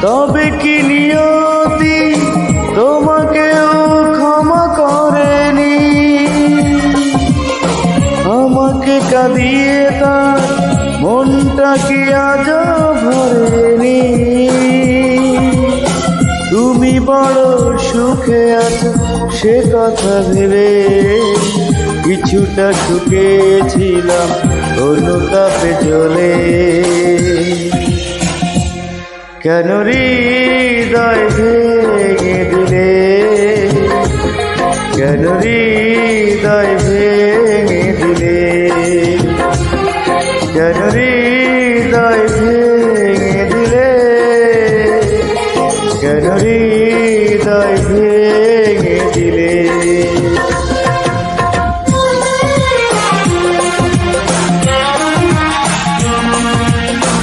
তবে কি নিয়তি তোমাকেও ক্ষমা করেনি? আমাকে কাঁদিয়ে তার মনটা কি আজ ভরেনি? তুমি বড় সুখে আছো সে কথা ভেবে কিছুটা শুকেছিলাম অনুতাপে জ্বলে। কেন হৃদয় ভেঙে দিলে? কেন